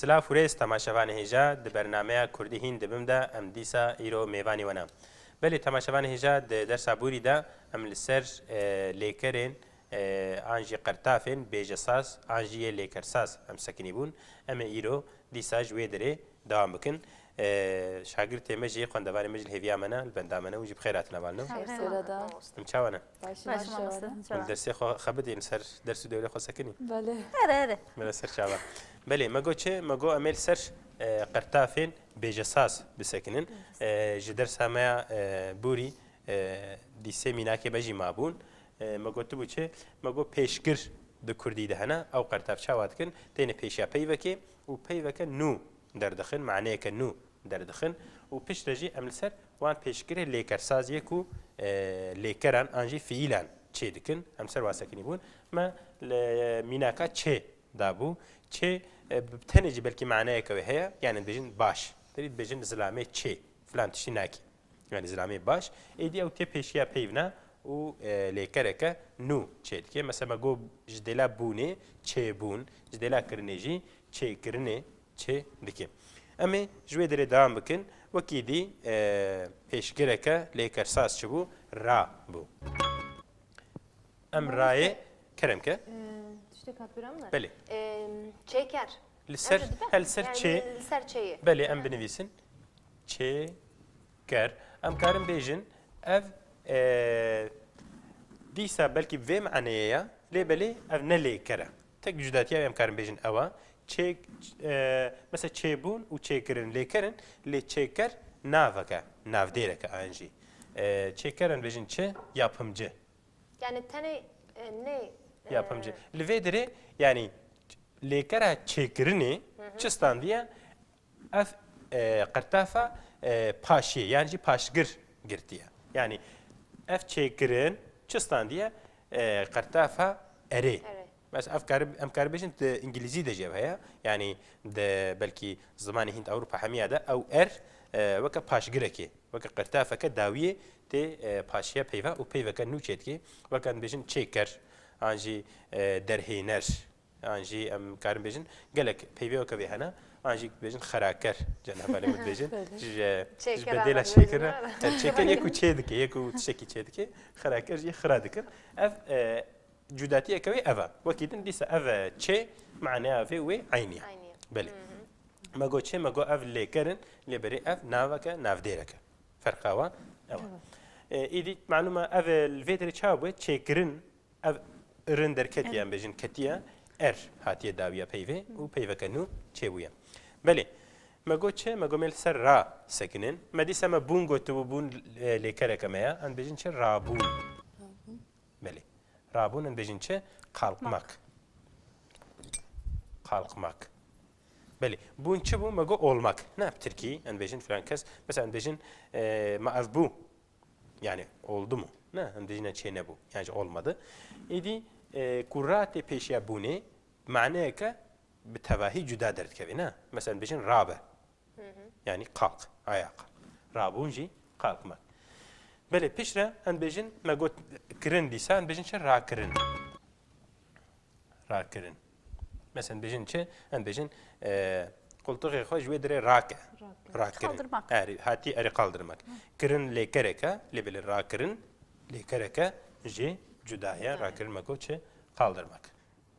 سلاف و ڕێز تەماشەوانی هێژا di bernameya Kurdî hîn dibim de em dîsa îro mêvanî wana. Belê temaşevanê hêja di dersa Bûrî de em li ser lêkerên an jî qertafên bêjesaz an jî yê lêkersaz em sekinî bûn. Em ê îro dîsa ji wê derê dewam bikin. Şagirdê me jî xwendevanê me jî li hêviya me ne li benda me ne û jî bi xêr hatine malne. Em çawa ne? Dersê xwe xwe bidîn ser ders û dewlê xwe sekinî. Me li ser çawa. Belê me got çi? Me got em ê li ser qertafên bêjesaz bisekinin. Ji dersa me ya Bûrî dîsê mînakê me jî mabûn. Me gotibû çi? Me got pêşgir di Kurdî de hene ew qertav çawa dikin têne pêşiya peyvekê û peyveke nû derdixin maneyeke nû derdixin û piştre jî em li ser wan pêşgirê lêkersaziyê ku lêkeran an jî fiîlan çê dikin em ser wa sekinî bûn me li mînaka çê dabû çê tenê jî belkî maneyeke wê heye yani dibêjin baş derî dibêjin zilamê çê filan tiştî nakî yani zilamê baş êdî ew tê pêşiya peyvna û lêkereke nû çê dike mesela me got ji dêla bûnê çêbûn ji dêla kirinê jî çêkirinê çê dike em ê ji wê derê dewam bikin wekî dî pêşgireke lêkersaz çibû ra bû em rayê kerem ke belê çêker li ser li ser çê belê em binivîsin çêker em karin bêjin ev dîsa belkî vê maneyê ye lê belê ev ne lêker e tek cudatiya em karin bêjin ew e mesela çêbûn û çêkirin lêkerin lê çêker naveke navdêreke an jî çêkerin bêjin çi yapımcı yani tenê ne yapımcı li vê derê yani lêkera çêkirinê çi standiye ev qertafa paşê yani jî paşgir girtiye yani ev çêkirin çi standiye qertafa erê mesela em karibêjin di İngilîzî de jî ev heye yani di belkî zimanê Hînd Ewropa hemiya de ew er weke paşgirekê weke qertafeke dawiyê tê paşiya peyva û peyveke nû çê dike weke em bêjin çêker an jî derhêner an jî em karin bêjin gelek peyvê weke vê hene an jî bêjin xeraker cenab alê min bêjin ji bedêla çêkirine çêker yek û çê dike yek û tişekî çê dike xeraker jî xira dikin ev cudاتiyeke wê ev e wekî din dîsa ev çê maneya vê wê aynî belê me got çê me got ev lêkerin lêberê ev naveke navdêreke ferqa wan ew îdî malûm e ev li vê derê çawa bûye çêkirin ev irin derketiye em bêjin ketiye er hatiye dawiya peyvê û peyveke nû çêbûye belê me got çi me got me li ser ra sekinin me dîsa me bûn gotibû bûn lêkereke me ye em bêjin çi rabûn belê rabûn em bêjin çi qalqmak qalqmak belê bûn çi bû me got olmak ne Tirkî em bêjin filan kes mesela em bêjin me ev bû yani oldu mu ne em bêjin çê nebû yani olmadı îdî ku ratê pêşiya bûnê maneyeke bi tevahî cuda derdikevî ne mesela em bêjin rabe yani kalk ayağa rabûn jî qalqmak belê pişre em bêjin me got kirin dîsa em bêjin çi rakirin rakirin mesela em bêjin çi em bêjin qultuğê xwe ji wê derê rake rakirin hatî erê qaldırmak kirin lêkereke lê belê rakirin lêkereke jî cuda ye rakirin me got çi qaldırmak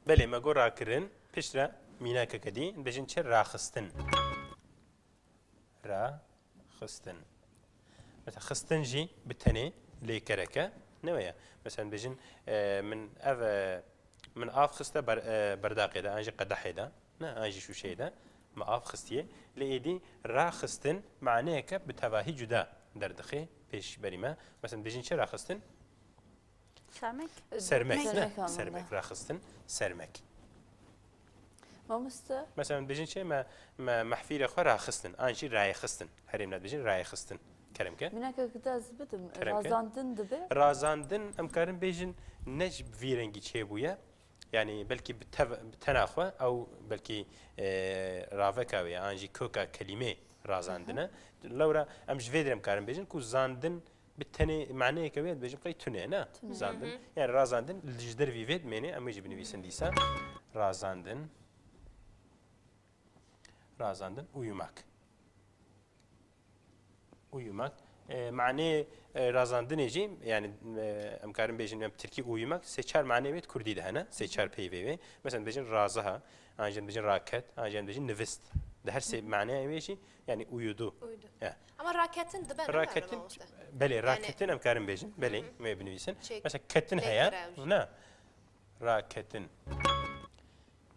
belê me got rakirin pişre mînakeke dî em bêjin çi raxistin raxistin mesela xistin jî bi tenê lêkereke ne weye mesela bêjin min ev min av xiste berdaqê de an jî qedehê de ne an jî şûşeyê de me av xistiye lê êdî raxistin maneyeke bi tevahî cuda derdixe pêşberî me mesela bêjin çi raxistin sermek ne sermek raxistin sermek mesela bêjin çi me mehfîrê xwe raxistin an jî rayê xistin herêm ne dibêjin rayê xistin keremke razandin em karin bêjin ne ji vî rengî çêbûye yani belkî bi tena xwe ew belkî raveka wê an jî koka kelîmê razandine lewra em ji vê derê em karin bêjin ku zandin bi tenê maneyeke wê dibêjin qey tune ne zandin yani razandin ji dervî vê dimêne em ê jî binivîsin dîsa razandin razandın, uyumak. Uyumak. Mane razandın eci, yani emkarın bejin Türkiye uyumak, seçer mane evet Kurdi de hana, seçer peyvevi. Mesela bejin razaha, ancak bejin raket, ancak bejin nefist. De her şey mane evi yani uyudu. Uydu. Ya. Ama raketin de ben Raketin, beli raketin emkarın bejin, beli müebnivisin. Mesela ketin haya, ne? Raketin.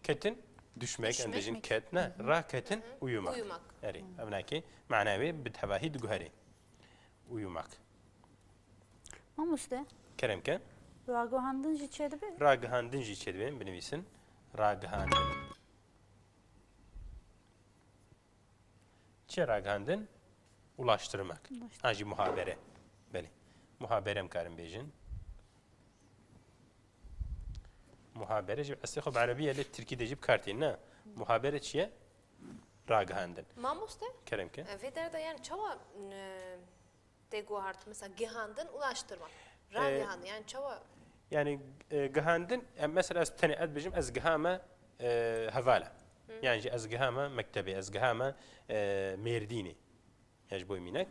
Ketin düşmek, endejin ket ne? Raketin uyumak. Uyumak. Yani evnaki manavi bithabahi duhari. Uyumak. Mamuste. Keremke. Ragohandın jiçedi be. Ragahandın jiçedi benim binivisin. Ragahandın. Çe ragahandın? Ulaştırmak. Anji muhabere. Beli. Muhaberem karim bejin. Muhabere jib asli بعربية للتركي دجيب كارتين نا muhabere çiye ragahandın. Mamuste? Keremke. Ve de yani çava deguhart mesela gihandın ulaştırmak. Ragihandın yani çava Yani gihandın mesela az tane ad bejim az gihama havala. Yani az gihama mektebi az gihama merdini. Yani bu eminek.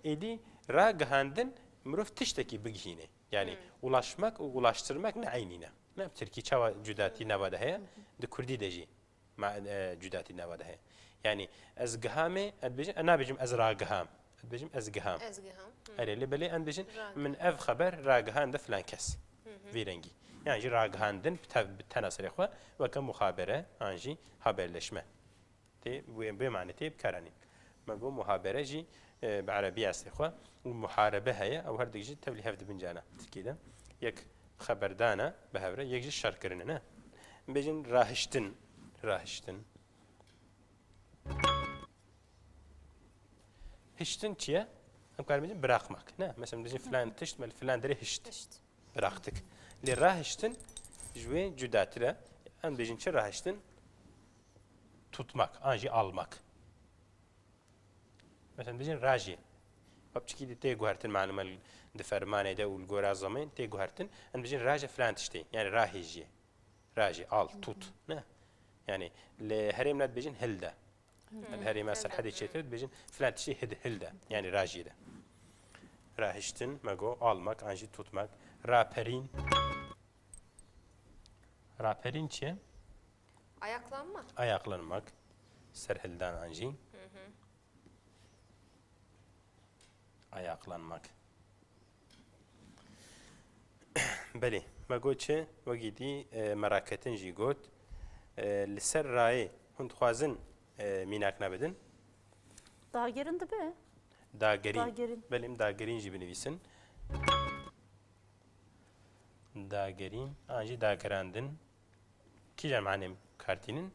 Edi ragahandın muruf tişteki bigihine. Yani ulaşmak, ulaştırmak ne aynine. Ne Türkiye çava cüdati navada heye, de Kurdi deji ma cüdati navada heye. Yani az gihame ad bejim ana bejim az ragiham. Ad bejim az giham. ezgiham. Öyle bile en bejim min ev haber ragihan da falan kes. Virengi. Yani ragihandın tenasır ekwa ve ka muhabere anji haberleşme. Te bu maneti bkarani. Ma bu muhabere ji بعربية استخوا ومحاربة هي أو هردك جي تبلي هفد بنجانا كده يك خبردانا بهفرة يك جي شاركرنا بيجن راهشتن هشتن çiye هم كارميجن bırakmak ne mesela بيجن فلان تشت مال فلان دري هشت bıraktık li raهشتن جوي cüdatire هم بيجن çe raهشتن tutmak anji almak مثلا بيجن راجي بابتشكي دي تيجو هرتن معلومة دفرمانة ده والجورا زمان تيجو هرتن أنا بيجن راجي فلان تشتي يعني راهيجي راجي آل توت نه يعني لهريم ناد بيجن هلدا الهريم مثلا حد يشتري بيجن فلان تشتي هلدا يعني راجي ده راهشتن ماجو آلمك أنجي توتمك raperin çi Ayaklanmak. ayaklanmak serhildan anji ayaklanmak. بله ما قلت شيء وجدي مراكتين جي قلت لسر راي هند خوازن ميناك نبدن Dagerin de be. داگرین بلیم داگرین جی بنویسن داگرین آنجی داگراندن کی جمعنیم کارتینن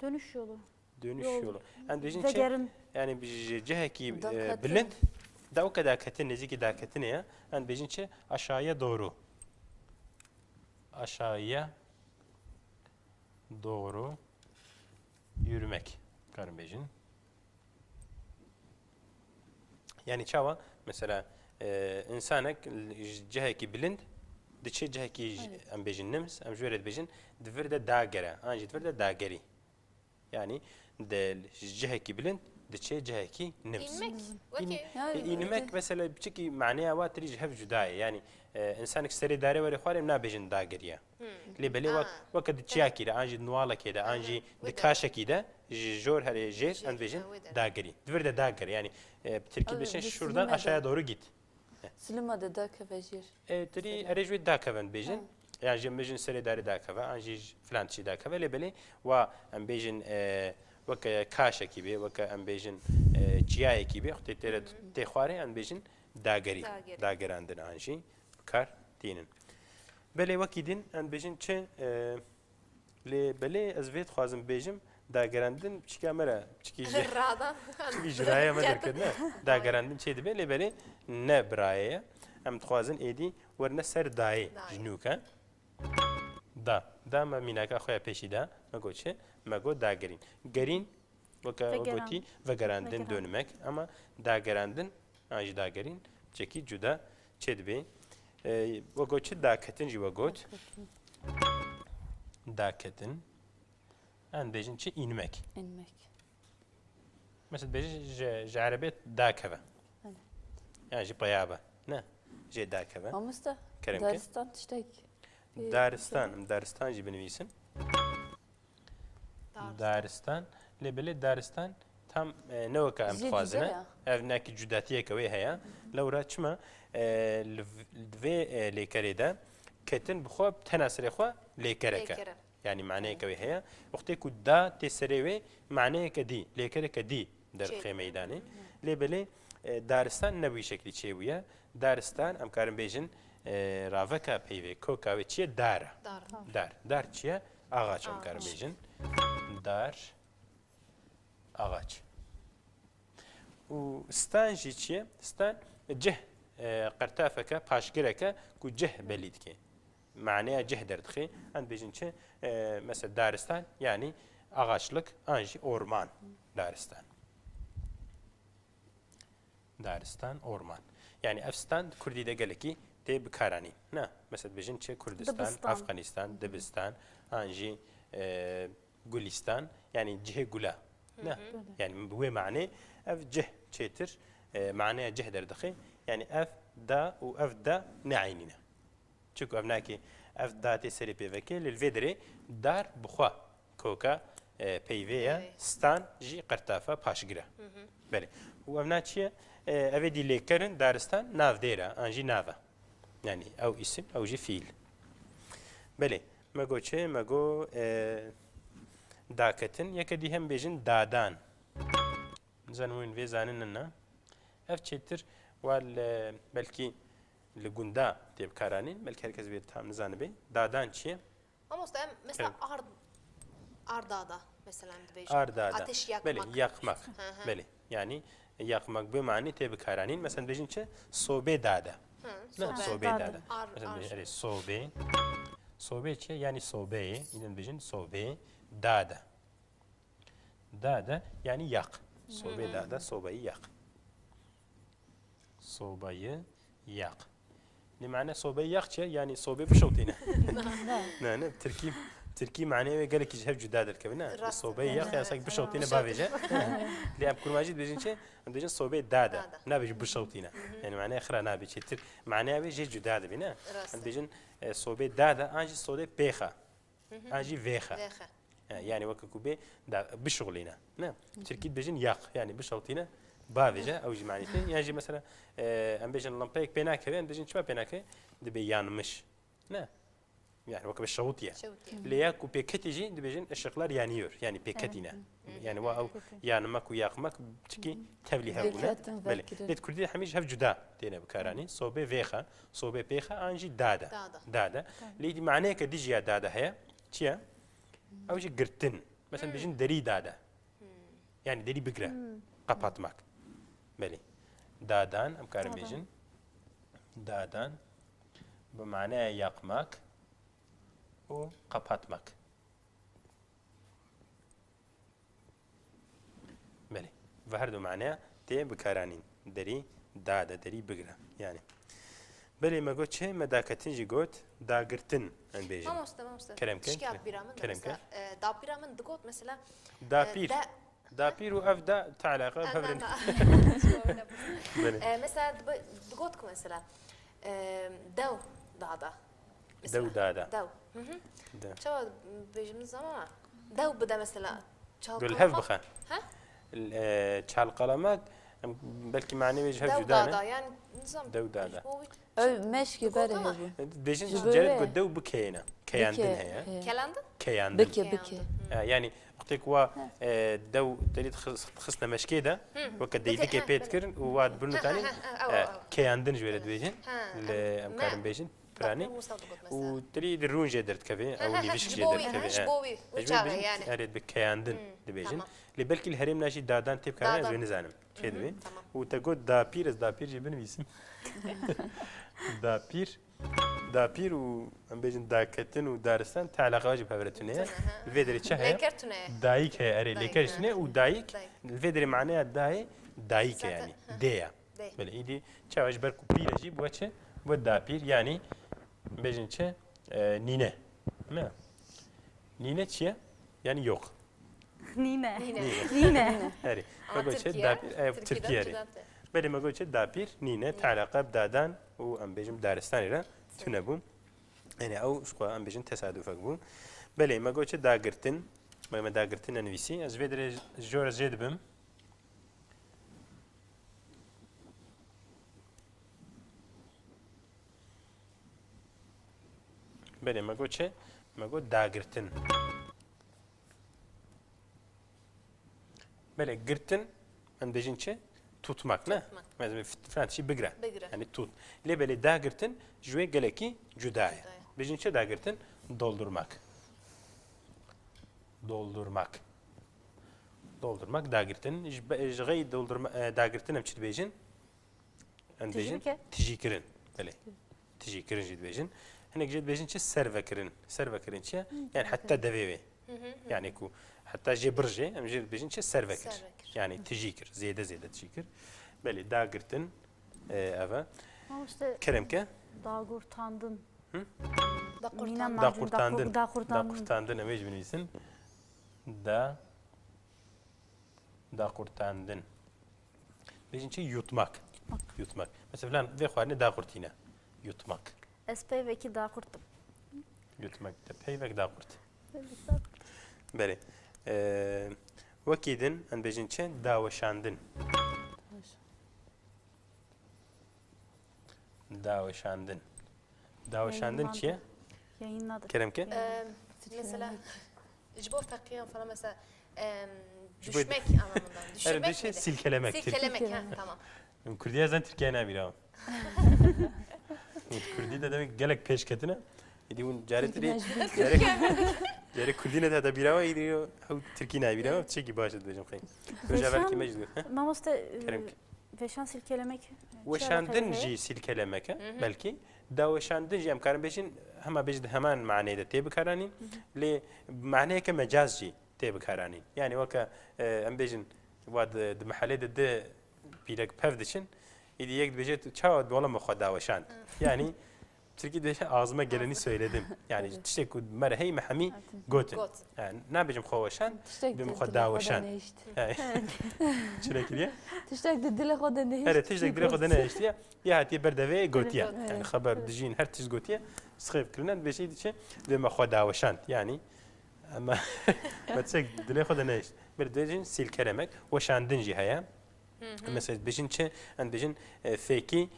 Dönüş yolu. dönüş Yol. yolu. Yani diyeceksin Vegerin. yani bir ceheki Dakatin. bilint da o kadar katin neziki da katin ya. Yani diyeceksin aşağıya doğru. Aşağıya doğru yürümek. Karın bejin. Yani çava mesela insanek ceheki bilind diçe ceheki am bejin nims am jüret bejin devir de dagere. Anjit devir de dageri. Yani de ceheki bilind diçe ceheki nims. İnmek. Okey. İnmek mesela çünkü mعناها واتري جهف جداي يعني انسانك سري داري وري خواري منا بيجن داغريا لي بلي وقت تشياكي دا انجي نوالا كده انجي دكاشا كده جور هري جير ان بيجن داغري دفر دا داغر yani Türkiye beşen şuradan aşağıya doğru git. Silima da dakavajir. Tiri erejwe dakavan bejin yani jem bejin seri dare dakava anji falan çi dakava le beli ve em bejin وك كاشا كيبي وك ام بيجن جياي كيبي اختي تخواري ام بيجن داغري داغراندن انجي كار تينن بلي وكيدين ام بيجن تش لي بلي ازفيت خوازم بيجم داغراندن بشكامرا بشكي Zırradan. جرايه ما دركنا داغراندن تشي دبي لي بلي نبرايه ام تخوازن ايدي ورنا سر داي جنوكا دا ما ميناكا خويا بيشي دا ما قلتش ما قلت داگرین گرین وکا گوتی و گراندن دونمک اما داگراندن آنج داگرین چکی جدا چد بی و گوت چه داکتن جی و گوت داکتن ان بیجن چه اینmek İnmek. مثلا بيجي جعربيت داكبة يعني جي طيابة نه جي داكبة Mamusta. Kerem ki. Daristan tiştek. دارستان جي بنويسن دارستان لبلي دارستان tam نوكا ام Jî خوازنه dize ya. ev neki cudatiye kewê heye lewra çima vê lêkerê de ketin bixwe tena serê xwe lêkereke Lêkere. yani maneyeke wê heye wextê ku da tê serê wê maneyeke dî lêkereke dî derdixe meydanê lê belê daristan ne bu şeklî çêbûye daristan em karin bêjin raveka peyvê koka wê çi ye dar Dar. dar çi ye ağaç em karin bêjin dar ağaç و ستان جي چیه؟ ستان جه قرتافكا پاشگركا كو جه بليد كي معناها جه دردخي عند بيجن چه مثلا دارستان يعني ağaçlık anji orman Daristan. Daristan orman. Yani Afganistan Kurdide geleki de bikarani. Ne? Mesela bejin çe Kurdistan, Dibistan. Afganistan, Dibistan, anji Gulistan yani cihe gula. Ne? Yani bu mane ev cih çetir معناها جه دردخي يعني اف دا و اف دا نعينينا çünkü evnaki ev da teseri peveke lilvedre dar buxwa koka peyveya stan ji qertafa paşgira beli u evnaçiye ev di lekerin daristan navdera anji nava yani ev isim ev ji fiil beli mago çe mago daketin yekedi hem bejin dadan zanwin ve zanınna ev çetir wal belki li gunda diye karanin belki herkes bir tam nizanı bey dadan çiye Ama usta mesela ardada mesela ardada ateş yakmak. beli yakmak beli yani yakmak bu mani tabi karanin mesela bejin çe sobe dada ne sobe dada mesela bejin sobe çiye yani sobe inen bejin sobe dada dada yani yak sobe dada sobayı yak sobayı yak. Ne معنى sobayı yakça yani sobe bişoltine. Ne Türkiye معناه قال لك جهب جداد الكبنا sobayı yak ya sak bişoltine bavece. Li am kurmacı bejinçe am bejin sobe dada. Ne bej bişoltine. Yani معناه خرا ne bejtir. معناه bej judad bina. Am bejin sobe dada anji sobe pexa. Anji vexa. Yani وككوبي da bişolina. Ne? Türkiye bejin yak yani bişoltine باویجه او جمعنیته یعنی مثلا ام بيجن لامبيك بيناك ام بيجن شباب بيناك دبي يانمش نه يعني وكب الشوطيه ليا كو بيكتيجي دبيجن الشغلار يانيور يعني بيكتينا يعني واو يانمك وياقمك تشكي تبليها هنا بل ليت كردي حميج هف جدا تينا بكاراني صوبي فيخا صوبي بيخا انجي دادا ليدي معناه كديجي دادا هي تشيا او جي قرتن مثلا بيجن دري دادا يعني دري بقرا قبطمك بله دادان ام کارم بیجن دادان به معنی یقمک و قپاتمک بله و هر دو معنی تی بکارانین دری داده دری بگره یعنی بله مگو چه مداکتین جی گوت داگرتن ان بیجن Mamosta. Kerem ki. Şikayet biramın da Kerem ki. mesela da biramın dıgot mesela داپیر داپیر و اف دا تعلقه بفرن mesela dıgot ku mesela dev dağda. دو دادا Dev. Çava bejimiz ama dev bu da mesela قول هف بخا çalkalamak belki manevi dev cevap dağda cüdane yani nizam. dev dağda Öv meşki bere bu. bejin Jibere. cerit bu dev bu keyna keyandın heye Kelandın? keyandın Bike. yani وقتك وا دو تريد خصنا مشكيده وقت ديدك بيت كرن وواد برنو تاني كياندن جويرد بيجن لامكارن بيجن براني وتريد الرونجه درت كفي او اللي فيش درت كفي جبوي وشاغه يعني اريد بكياندن دبيجن لبلكي الهرم ناشي دادان تيب كان بنزانم كدبي وتقول دا بير جبن بيسم دا بير و ام بيجن داكتن ودارستان تعلق واجب هبرتونه الفيدري تشهي دايك هي اري ليكرشنه ودايك الفيدري معناها دايك يعني ديا بل ايدي تشاوج بركو بيرجي بوچه ودا بير يعني بيجن تشه نينه ما نينه تشي يعني yok Nine. Nine. Nine. هەری Ama مەگوچێت Türkiye, داپیر Türkiye'den تورکیەری cüdadır. بەێ مەگوچێت داپیر نینە تالاقە دادان و ئەم بێژم دارستانیرە تونە بوو ئەنێ ئەو شخوا ئەم بێژن تەسادوفەک بوو بەێ مەگوچێت داگرتن مەمە داگرتن نەنوویسی ئەس بێ درێ ژۆرە ژێ دبم بەێ مەگوچێ مەگوت داگرتن بەێ گرتن ئەم بێژین چێ tutmak ne? Mesela Fransızca bigra. Yani tut. Lebeli dağırtın, jüve geleki cüdaya. Beşinci dağırtın, doldurmak. Doldurmak. Doldurmak dağırtın. Jügeyi doldurmak dağırtın emçil bejin. Bejin tijikirin. Böyle. Tijikirin jid bejin. Hani jid bejin çe servekirin. Servekirin çe yani hatta deveve. Yani ku hatta jebrje em jid bejin çe servekir. Yani tijikir. Ziyade tijikir. Böyle dağırtın ava. Keremke? Dağırtandın. Dağırtandın. Dağırtandın emej binisin. Dağırtandın. Beşinci yutmak. Yutmak. Mesela falan ve xwarine dağırtine. Yutmak. Espey veki dağırttım. Yutmak da pey vek dağırt. Böyle. Vakidin en beşinci davaşandın. Davaşandın. Davaşandın çiye? Yayınladı. Keremke? Mesela jibor takiyan falan mesela düşmek anlamında. Düşürmek Evet, şey silkelemek. Silkelemek ha tamam. Kurdiye zaten Türkiye'ye ne bir ama. Kurdi de demek gelek peşketine. İdi un caretri. Gerek Kurdiye de da bir ama idi o Türkiye'ye bir ama çeki başladı diyeceğim kayın. Rojavel kime jizdi? Mamoste veşan silkelemek. Veşandın ji silkelemek belki. Daveşandın ji emkarın beşin hema bejid hemen manayı da tebkarani. Le manayı ke mecaz ji tebkarani. Yani vaka em bejin vad de mahalle de bilek pevdişin. İdi yek bejid çavat bola mı daveşand. Yani Türkiye'de ağzıma geleni söyledim. Yani işte merhey mehami gotin. Yani ne bejim xovaşan bim xadaveşan. Çilek diye. Tiştek de dile xoda ne? Evet, tiştek dile xoda ne işte? Ya hatiye berdeve gotiya. Yani haber dijin her tiş gotiya. Sıkıp kırınan bir şey diye bim xadaveşan. Yani ama mesela dile xoda ne işte? Berdejin silkelemek ve şandın cihaya. Mesela bejin çe an bejin feki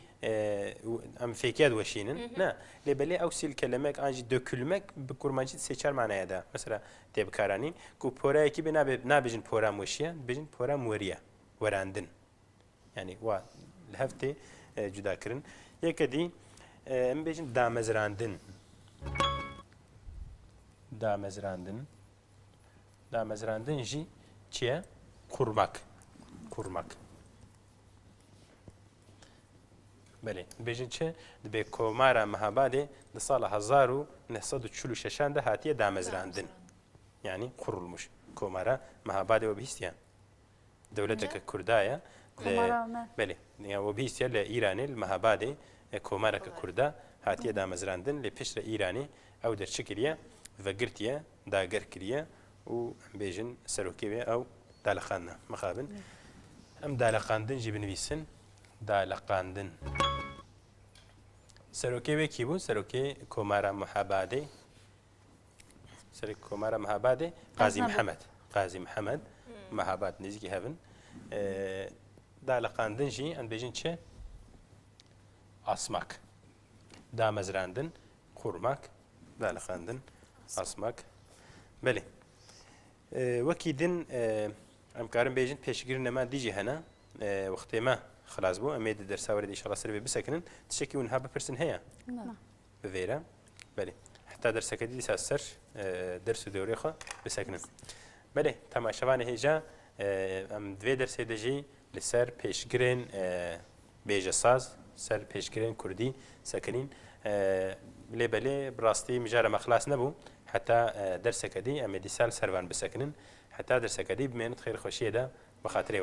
am fekiyat veşinin. Ne? Lebeli av silkelemek anji dökülmek bir kurmancı seçer manaya da. Mesela tebkarani ku pora ekibi ne bejin pora muşya, bejin pora muriya. Verandın. Yani va lehfte cüda kırın. Yekedi em bejin damezrandın. Damezrandın. Damezrandın ji çiye kurmak. Kurmak. بله بیشتر چه به کمارا مهاباده در سال 1946 ده هاتیه دامزراندن یعنی قرولمش کمارا مهاباده و بیستیا دولت کردایه بله یا و بیستیا ل ایرانی المهاباده کمارا کردا هاتیه دامزراندن ل پیش ایرانی او در شکلیه و گرتیه داگر کلیه و بیشتر سرکیه او دالخانه مخابن ام دالخاندن جیب نویسن دالقاندن سروکی وکی بود سروکی کمارا محاباده سروکی کمارا محاباده قاضی محمد محابات نزدیکی هفن دالقاندن جی ان بیشتر چه asmak damezrandın kurmak دالقاندن asmak بله وکیدن ام کارم بیشتر پیشگیری نما دیجی هنا وقتی ما خلاص بو امید در سواری ان شاء الله سر بسکنن تشکی اونها بپرسن هيا بفيرا بله حتى درس كدي ساسر درس دوري خو بسکنن بله تماشاوان هيجا ام دوی درس دجي لسر پیشگرین بیجه ساز سر پیشگرین کردی سکنین لبله براستی مجرد مخلاص نبو حتى درس كدي امید سال سروان بسکنن حتى درس كدي بمنت خير خوشيه ده بخاطري